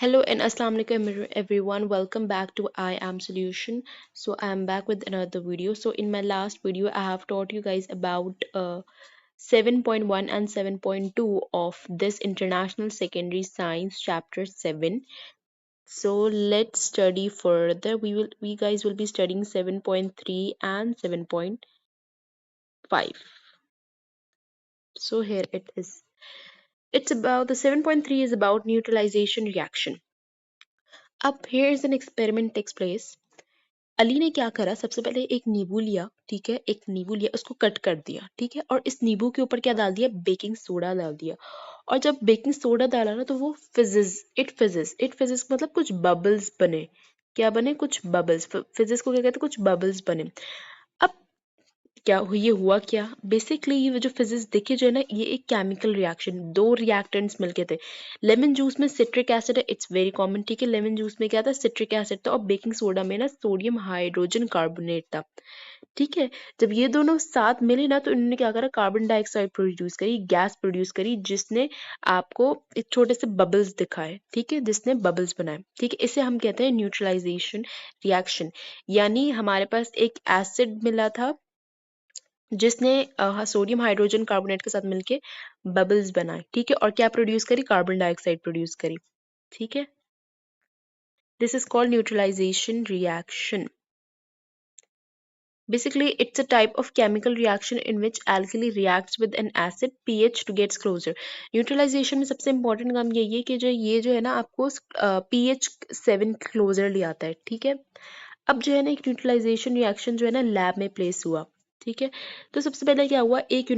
Hello and assalamu alaikum everyone. Welcome back to I Am Solution. So I am back with another video. So in my last video I have taught you guys about 7.1 and 7.2 of this International Secondary Science chapter 7. So let's study further. We guys will be studying 7.3 and 7.5. So here it is. It's about the 7.3 is about neutralization reaction. Up here is an experiment takes place. Ali ने क्या करा, सबसे पहले एक नींबू लिया, ठीक है, एक नींबू लिया, उसको कट कर दिया, ठीक है, और इस नींबू के ऊपर क्या डाल दिया, बेकिंग सोडा डाल दिया। और जब बेकिंग सोडा डाला ना तो वो इट फिजिस मतलब कुछ बबल्स बने। क्या बने, कुछ बबल्स। फिजिस को क्या कहते हैं, कुछ बबल्स बने। अब ये हुआ क्या, बेसिकली ये जो फिजिक्स देखिए जो है ना, ये एक केमिकल रिएक्शन, दो रिएक्टेंट्स मिलके थे। लेमन जूस में सिट्रिक एसिड है, इट्स वेरी कॉमन, ठीक है। लेमन जूस में क्या था, सिट्रिक एसिड था, और बेकिंग सोडा में ना सोडियम हाइड्रोजन कार्बोनेट था, ठीक है। जब ये दोनों साथ मिले ना तो इन्होंने क्या करा, कार्बन डाइऑक्साइड प्रोड्यूस करी, गैस प्रोड्यूस करी, जिसने आपको एक छोटे से बबल्स दिखाए, ठीक है, जिसने बबल्स बनाए, ठीक है। इसे हम कहते हैं न्यूट्रलाइजेशन रिएक्शन। यानी हमारे पास एक एसिड मिला था जिसने सोडियम हाइड्रोजन कार्बोनेट के साथ मिलके बबल्स बनाए, ठीक है, और क्या प्रोड्यूस करी, कार्बन डाइऑक्साइड प्रोड्यूस करी, ठीक है। This is called neutralisation reaction. Basically, it's a type of chemical reaction in which alkali reacts with an acid pH to get closer. Neutralization में सबसे important काम यही है कि ये जो है ना आपको pH 7 closer ले आता है, ठीक है। अब जो है ना एक न्यूट्रलाइजेशन रिएक्शन जो है ना लैब में प्लेस हुआ, ठीक है। तो सबसे पहले क्या हुआ, एक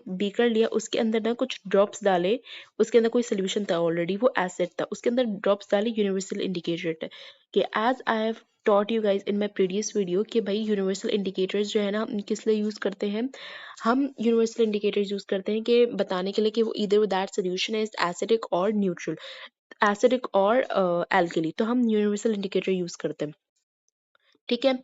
बीकर लिया, उसके अंदर ना कुछ ड्रॉप्स डाले, उसके अंदर कोई सोल्यूशन था ऑलरेडी, वो एसिड था, उसके अंदर ड्रॉप्स डाले, यूनिवर्सल इंडिकेटर कि as I have taught you guys in my previous video कि भाई यूनिवर्सल इंडिकेटर्स जो है ना हम किस लिए यूज़ करते हैं, हम यूनिवर्सल इंडिकेटर्स यूज़ करते हैं कि बताने के लिए कि वो इधर दैट सोल्यूशन इज एसिडिक और न्यूट्रल, एसिडिक और एल्कली, तो हम यूनिवर्सल इंडिकेटर यूज़ करते हैं, ठीक है।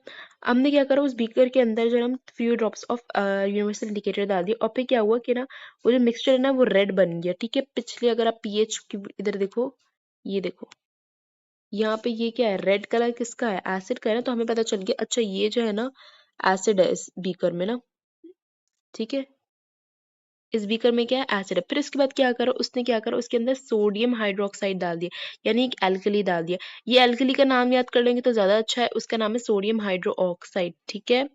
हमने क्या करा, उस बीकर के अंदर जो हम few drops of universal indicator डाल दिए, और फिर क्या हुआ कि ना वो जो मिक्सचर है ना वो रेड बन गया, ठीक है। पिछले अगर आप पीएच की इधर देखो, ये देखो यहाँ पे ये क्या है, रेड कलर किसका है, एसिड का है ना, तो हमें पता चल गया अच्छा ये जो है ना एसिड है इस बीकर में ना, ठीक है। इस बीकर में क्या है, एसिड है। फिर उसके बाद क्या करा, उसने क्या करा, उसके अंदर सोडियम हाइड्रोक्साइड डाल दिया, यानी एक एल्कली डाल दिया। ये एल्कली का नाम याद कर लेंगे तो ज्यादा अच्छा है, उसका नाम है सोडियम हाइड्रो ऑक्साइड, ठीक है।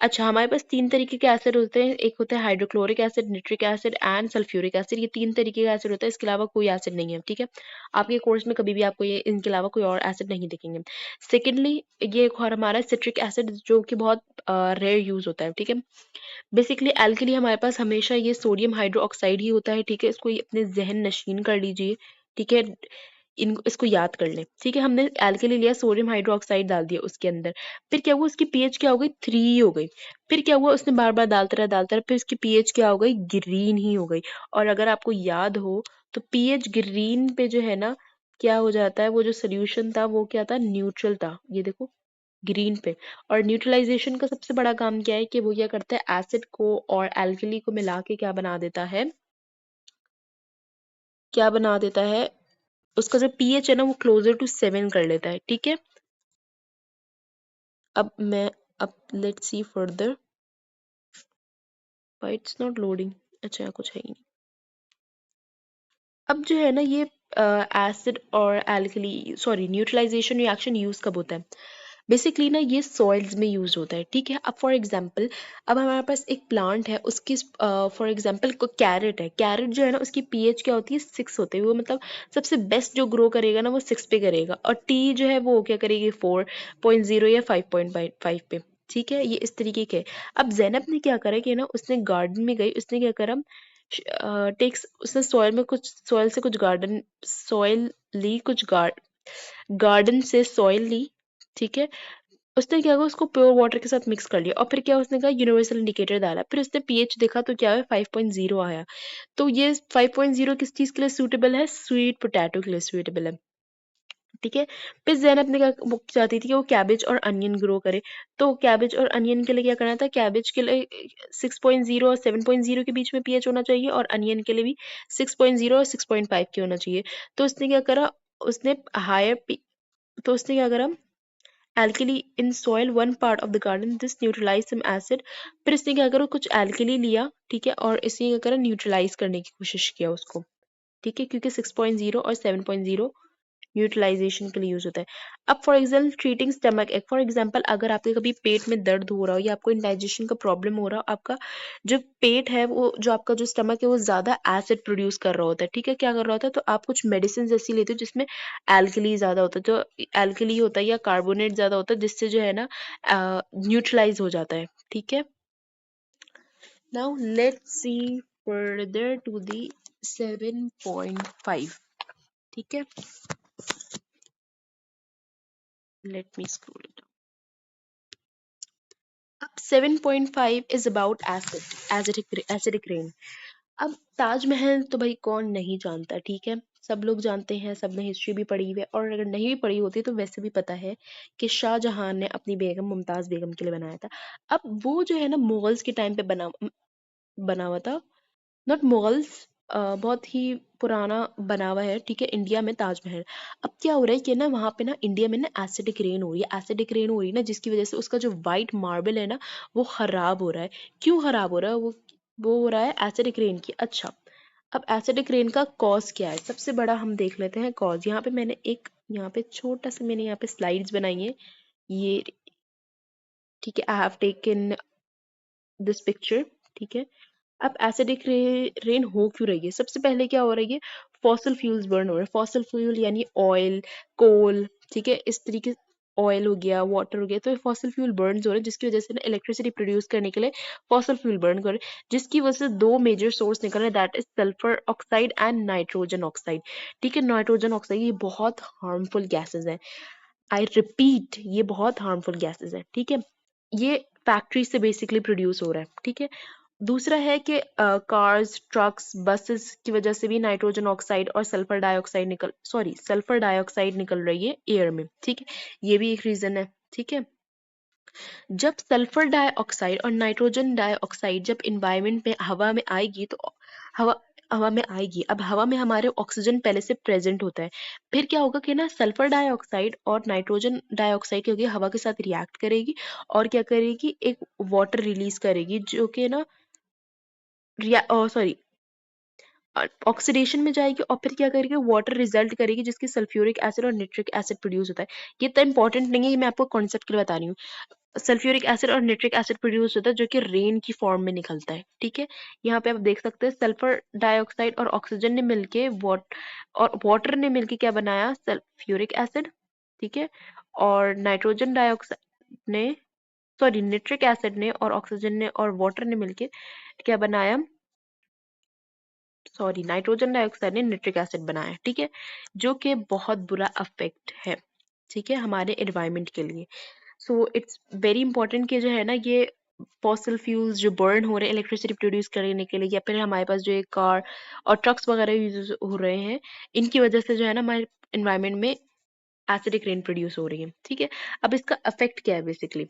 अच्छा, हमारे पास तीन तरीके के एसिड होते हैं, एक होता है hydrochloric acid, nitric acid and sulphuric acid. ये तीन तरीके का एसिड होता है, इसके अलावा कोई एसिड नहीं है, ठीक है। आपके कोर्स में कभी भी आपको ये इनके अलावा कोई और एसिड नहीं दिखेंगे। सेकेंडली, ये एक और हमारा सिट्रिक एसिड जो कि बहुत रेयर यूज होता है, ठीक है। बेसिकली एल्कली हमारे पास हमेशा ये सोडियम हाइड्रो ऑक्साइड ही होता है, ठीक है। इसको ये अपने जहन नशीन कर लीजिए, ठीक है, इसको याद कर लें, ठीक है। हमने एल्कली लिया, सोडियम हाइड्रो ऑक्साइड डाल दिया उसके अंदर, फिर क्या हुआ, उसकी पीएच क्या हो गई, 3 हो गई। फिर क्या हुआ, उसने बार बार डालता रहा, फिर उसकी पीएच क्या हो गई, ग्रीन ही हो गई। और अगर आपको याद हो तो पीएच ग्रीन पे जो है ना क्या हो जाता है, वो जो सोल्यूशन था वो क्या था, न्यूट्रल था, ये देखो ग्रीन पे। और न्यूट्रलाइजेशन का सबसे बड़ा काम क्या है कि वो क्या करता है, एसिड को और एल्कली को मिला के क्या बना देता है, क्या बना देता है, उसका जो पीएच है ना वो क्लोजर टू 7 कर लेता है, ठीक है। अब मैं अब let's see further, why it's not loading, अच्छा कुछ है ही नहीं। अब जो है ना ये एसिड और alkali sorry neutralisation reaction use कब होता है, बेसिकली ना ये सॉइल्स में यूज होता है, ठीक है। अब फॉर एग्जांपल, अब हमारे पास एक प्लांट है, उसकी फॉर एग्जांपल कैरेट है, कैरेट जो है ना उसकी पीएच क्या होती है, 6 होते हैं, वो मतलब सबसे बेस्ट जो ग्रो करेगा ना वो 6 पे करेगा, और टी जो है वो क्या करेगी, 4.0 या 5.5 पे, ठीक है। ये इस तरीके के। अब जैनब ने क्या करा कि ना उसने गार्डन में गई, उसने क्या करा, टेक्स उसने सॉइल में कुछ सॉइल से कुछ गार्डन सॉइल ली, कुछ गार्डन से सॉइल ली, ठीक है। उसने क्या किया, उसको प्योर वाटर के साथ मिक्स कर लिया, और फिर क्या उसने कहा यूनिवर्सल इंडिकेटर डाला, फिर उसने पीएच देखा तो क्या है, 5.0 आया। तो ये 5.0 किस चीज के लिए सूटेबल है, स्वीट पोटैटो के लिए सूटेबल है, ठीक है। फिर ज़ैनब ने क्या, वो चाहती थी कि वो कैबेज और अनियन ग्रो करे, तो कैबेज और अनियन के लिए क्या करना था, कैबेज के लिए 6.0 और 7.0 के बीच में पीएच होना चाहिए, और अनियन के लिए भी 6.0 और 6.5 के होना चाहिए। तो उसने क्या करा, उसने हायर, तो उसने क्या करा, alkali in soil one part of the garden, this neutralize some acid। फिर इसने क्या करा, कुछ alkali लिया, ठीक है, और इसने क्या करा, न्यूट्रलाइज करने की कोशिश किया उसको, ठीक है, क्योंकि 6.0 और 7.0 न्यूट्रलाइजेशन के लिए यूज होता है। अब फॉर एग्जाम्पल ट्रीटिंग स्टमक एक, फॉर एग्जाम्पल अगर आपके कभी पेट में दर्द हो रहा हो या आपको इंडाइजेशन का प्रॉब्लम हो रहा हो, आपका जो पेट है वो, जो आपका जो स्टमक है वो ज्यादा एसिड प्रोड्यूस कर रहा होता है, ठीक है, क्या कर रहा होता है, तो आप कुछ मेडिसिन ऐसी लेते हो जिसमें एल्कली ज्यादा होता है, जो एल्कली होता है या कार्बोनेट ज्यादा होता है, जिससे जो है ना न्यूट्रलाइज हो जाता है, ठीक है। Now let's see further to the 7.5, ठीक है, let me scroll it down। अब 7.5 is about acid, acidic rain. अब ताजमहल तो भाई कौन नहीं जानता, ठीक है, सब लोग जानते हैं, सबने हिस्ट्री भी पढ़ी हुई है, और अगर नहीं भी पढ़ी होती तो वैसे भी पता है कि शाहजहां ने अपनी बेगम मुमताज बेगम के लिए बनाया था। अब वो जो है ना मुगल्स के टाइम पे बना हुआ था, नॉट मुगल्स, बहुत ही पुराना बना हुआ है, ठीक है, इंडिया में ताजमहल। अब क्या हो रहा है कि ना वहाँ पे ना इंडिया में ना एसिडिक रेन हो रही है, एसिडिक रेन हो रही है ना, जिसकी वजह से उसका जो वाइट मार्बल है ना वो खराब हो रहा है। क्यों खराब हो रहा है वो हो रहा है एसिडिक रेन की। अच्छा, अब एसिडिक रेन का कॉज क्या है, सबसे बड़ा हम देख लेते हैं कॉज। यहाँ पे मैंने एक, यहाँ पे छोटा सा मैंने यहाँ पे स्लाइड्स बनाई है, ये, ठीक है, I have taken this picture, ठीक है। अब एसिडिक रेन हो क्यों रही है, सबसे पहले क्या हो रही है, फॉसिल फ्यूल्स बर्न हो रहे हैं, फॉसिल फ्यूल यानी ऑयल, कोल, ठीक है, इस तरीके, ऑयल हो गया, वाटर हो गया, तो फॉसिल फ्यूल बर्न हो रहे हैं, जिसकी वजह से ना इलेक्ट्रिसिटी प्रोड्यूस करने के लिए फॉसिल फ्यूल बर्न कर रहे हैं, जिसकी वजह से दो मेजर सोर्स निकल रहे हैं, that is sulphur oxide and nitrogen oxide, ठीक है। नाइट्रोजन ऑक्साइड ये बहुत हार्मफुल गैसेज हैं, आई रिपीट ये बहुत हार्मफुल गैसेज हैं, ठीक है। ये फैक्ट्री से बेसिकली प्रोड्यूस हो रहा है, ठीक है। दूसरा है कि कार्स, ट्रक्स, बसेस की वजह से भी नाइट्रोजन ऑक्साइड और सल्फर डाइऑक्साइड निकल रही है एयर में, ठीक है, ये भी एक रीजन है, ठीक है। जब सल्फर डाइऑक्साइड और नाइट्रोजन डाइऑक्साइड जब इन्वायरमेंट में, हवा में आएगी, तो हवा हवा में आएगी, अब हवा में हमारे ऑक्सीजन पहले से प्रेजेंट होता है, फिर क्या होगा कि ना सल्फर डाइऑक्साइड और नाइट्रोजन डाइऑक्साइड की हवा के साथ रिएक्ट करेगी, और क्या करेगी, एक वाटर रिलीज करेगी, जो कि ना सॉरी ऑक्सीडेशन में जाएगी, और फिर क्या करेगी, वाटर रिजल्ट करेगी, जिसकी सल्फ्यूरिक एसिड और निट्रिक एसिड प्रोड्यूस होता है। ये तो इंपॉर्टेंट नहीं है, मैं आपको कॉन्सेप्ट के लिए बता रही हूँ। सल्फ्यूरिक एसिड और निट्रिक एसिड प्रोड्यूस होता है, जो कि रेन की फॉर्म में निकलता है, ठीक है। यहाँ पे आप देख सकते हैं सल्फर डाइऑक्साइड और ऑक्सीजन ने मिलके वाटर ने मिलके क्या बनाया, सल्फ्यूरिक एसिड, ठीक है, और नाइट्रोजन डाइऑक्साइड ने, सॉरी निट्रिक एसिड ने और ऑक्सीजन ने और वाटर ने मिलके क्या बनाया, सॉरी नाइट्रोजन डाइऑक्साइड ने निट्रिक एसिड बनाया, ठीक है, जो कि बहुत बुरा अफेक्ट है, ठीक है, हमारे एनवायरनमेंट के लिए। सो इट्स वेरी इंपॉर्टेंट कि जो है ना ये फॉसिल फ्यूल्स जो बर्न हो रहे हैं इलेक्ट्रिसिटी प्रोड्यूस करने के लिए, या फिर हमारे पास जो एक कार और ट्रक्स वगैरह यूज हो रहे हैं, इनकी वजह से जो है ना हमारे एनवायरनमेंट में एसिडिक रेन प्रोड्यूस हो रही है, ठीक है। अब इसका इफेक्ट क्या है बेसिकली,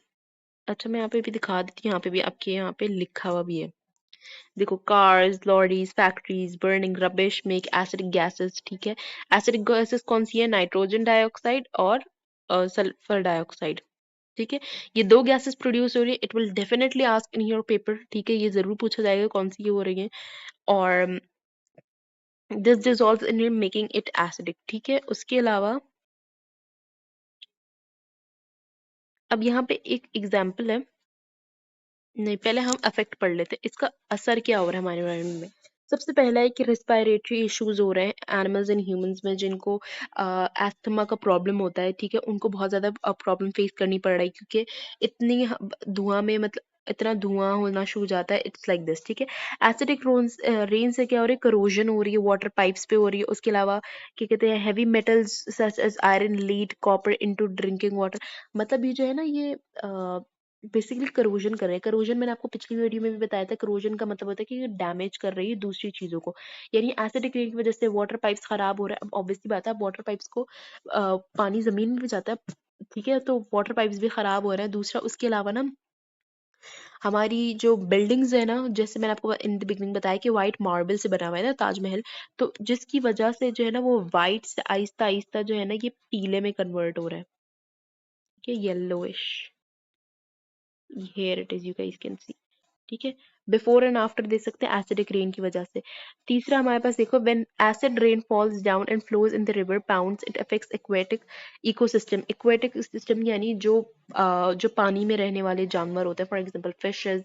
अच्छा मैं यहाँ पे भी दिखा देती हूँ, यहाँ पे भी आपके यहाँ पे लिखा हुआ भी है, देखो, cars, lorries, factories burning rubbish make acidic gases, ठीक है। एसिडिक गैसेस कौन सी है, नाइट्रोजन डाइऑक्साइड और सल्फर डाइऑक्साइड, ठीक है। ये दो गैसेस प्रोड्यूस हो रही है, it will definitely ask in your paper, ठीक है, ये जरूर पूछा जाएगा कौन सी ये हो रही है, और this dissolves in making it acidic, ठीक है। उसके अलावा अब यहाँ पे एक एग्जाम्पल है, नहीं पहले हम अफेक्ट पढ़ लेते हैं, इसका असर क्या हो रहा है हमारे एनवायरनमेंट में। सबसे पहला है कि रिस्पायरेटरी इश्यूज हो रहे हैं एनिमल्स एंड ह्यूमंस में, जिनको अस्थमा का प्रॉब्लम होता है, ठीक है, उनको बहुत ज्यादा प्रॉब्लम फेस करनी पड़ रही है, क्योंकि इतनी धुआं में, मतलब इतना धुआं होना शुरू हो जाता है, इट्स लाइक दिस, ठीक है। एसिडिक रेन से क्या हो रही है, करोजन हो रही है, वाटर पाइप्स पे हो रही है, उसके अलावा क्या कहते हैं, heavy metals such as iron, lead, copper into drinking water, मतलब ये जो है ना ये बेसिकली करोजन कर रहे हैं। करोजन मैंने आपको पिछली वीडियो में भी बताया था, करोजन का मतलब होता है कि ये डैमेज कर रही है दूसरी चीजों को, यानी एसिडिक रेन की वजह से वाटर पाइप्स खराब हो रहा है। अब ऑब्वियसली बात है, वाटर पाइप्स को पानी जमीन में भी जाता है, ठीक है, तो वाटर पाइप्स भी खराब हो रहे हैं। दूसरा उसके अलावा ना हमारी जो बिल्डिंग्स है ना, जैसे मैंने आपको इन द बिगनिंग बताया कि वाइट मार्बल से बना हुआ है ना ताजमहल, तो जिसकी वजह से जो है ना वो वाइट से आहिस्ता आहिस्ता जो है ना ये पीले में कन्वर्ट हो रहा है, ठीक है, yellowish. Here it is, you guys can see, ठीक है। बिफोर एंड आफ्टर दे सकते हैं एसिडिक रेन की वजह से। तीसरा हमारे पास देखो, when acid rain falls down and flows in the river pounds it affects aquatic ecosystem. Aquatic system यानी जो जो पानी में रहने वाले जानवर होते हैं, for example fishes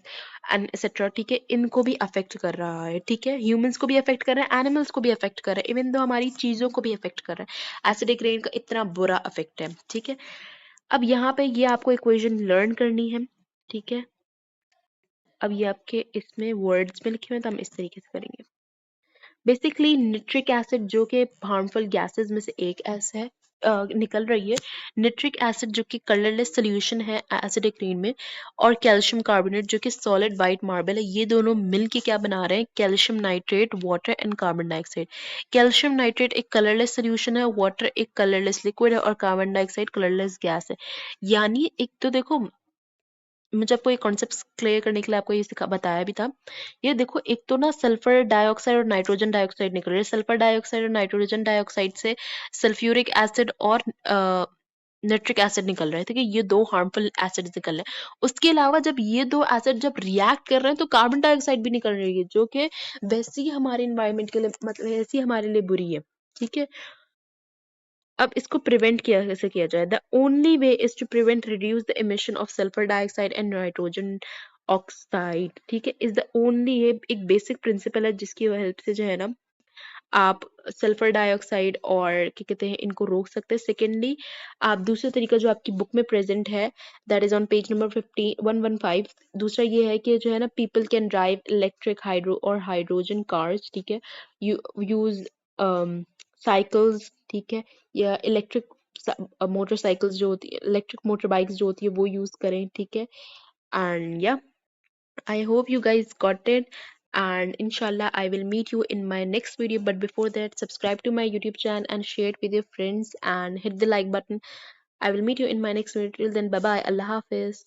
and etcetera, ठीक है, इनको भी अफेक्ट कर रहा है, ठीक है, ह्यूमंस को भी अफेक्ट कर रहा है, एनिमल्स को भी अफेक्ट कर रहा है, इवन दो हमारी चीजों को भी अफेक्ट कर रहा है। एसिडिक रेन का इतना बुरा अफेक्ट है, ठीक है। अब यहाँ पे ये आपको इक्वेशन लर्न करनी है, ठीक है। अब ये आपके इसमें वर्ड्स में लिखे हुए हैं, तो हम इस तरीके से करेंगे। बेसिकली निट्रिक एसिड जो कि हार्मफुल गैसेस में से एक ऐसा है, निकल रही है। निट्रिक एसिड जो कि कलरलेस सोल्यूशन है एसिडिक रेन में, और कैल्शियम कार्बोनेट जो कि सॉलिड वाइट मार्बल है, ये दोनों मिलके क्या बना रहे हैं, calcium nitrate, water and carbon dioxide. Calcium nitrate एक कलरलेस सोल्यूशन है, वाटर एक कलरलेस लिक्विड है, और कार्बन डाइऑक्साइड कलरलेस गैस है। यानी एक तो देखो, मुझे आपको ये कॉन्सेप्ट क्लियर करने के लिए आपको ये सिखा बताया भी था। ये देखो, एक तो ना सल्फर डाइऑक्साइड और नाइट्रोजन डाइऑक्साइड निकल रहे हैं। सल्फर डाइऑक्साइड और नाइट्रोजन डाइऑक्साइड से सल्फ्यूरिक एसिड और नाइट्रिक एसिड निकल रहे हैं, ठीक है, ये दो हार्मफुल एसिड निकल रहे हैं। उसके अलावा जब ये दो एसिड जब रिएक्ट कर रहे हैं तो कार्बन डाइऑक्साइड भी निकल रही है, जो कि वैसे ही हमारे इन्वायरमेंट के लिए, मतलब वैसे ही हमारे लिए बुरी है, ठीक है। अब इसको प्रिवेंट किया कैसे किया जाए? The only way is to prevent reduce the emission of sulphur dioxide and nitrogen oxide, ठीक है, इज द ओनली, ये एक बेसिक प्रिंसिपल है जिसकी हेल्प से जो है ना आप सल्फर डाइऑक्साइड और क्या कहते हैं इनको रोक सकते हैं। सेकेंडली, आप दूसरा तरीका जो आपकी बुक में प्रेजेंट है, that is on page number 115। दूसरा ये है कि जो है ना, people can drive electric hydro और हाइड्रोजन कार्स, ठीक है, यू यूज साइकिल्स, ठीक है, या इलेक्ट्रिक मोटरसाइकिल्स जो होती है, इलेक्ट्रिक मोटर बाइक्स जो होती है वो यूज करें, ठीक है। एंड या I hope you guys got it, and inshallah I will meet you in my next video. But before that, subscribe to my YouTube channel and share it with your friends and hit the like button. I will meet you in my next video. Till then, bye bye. Allah Hafiz.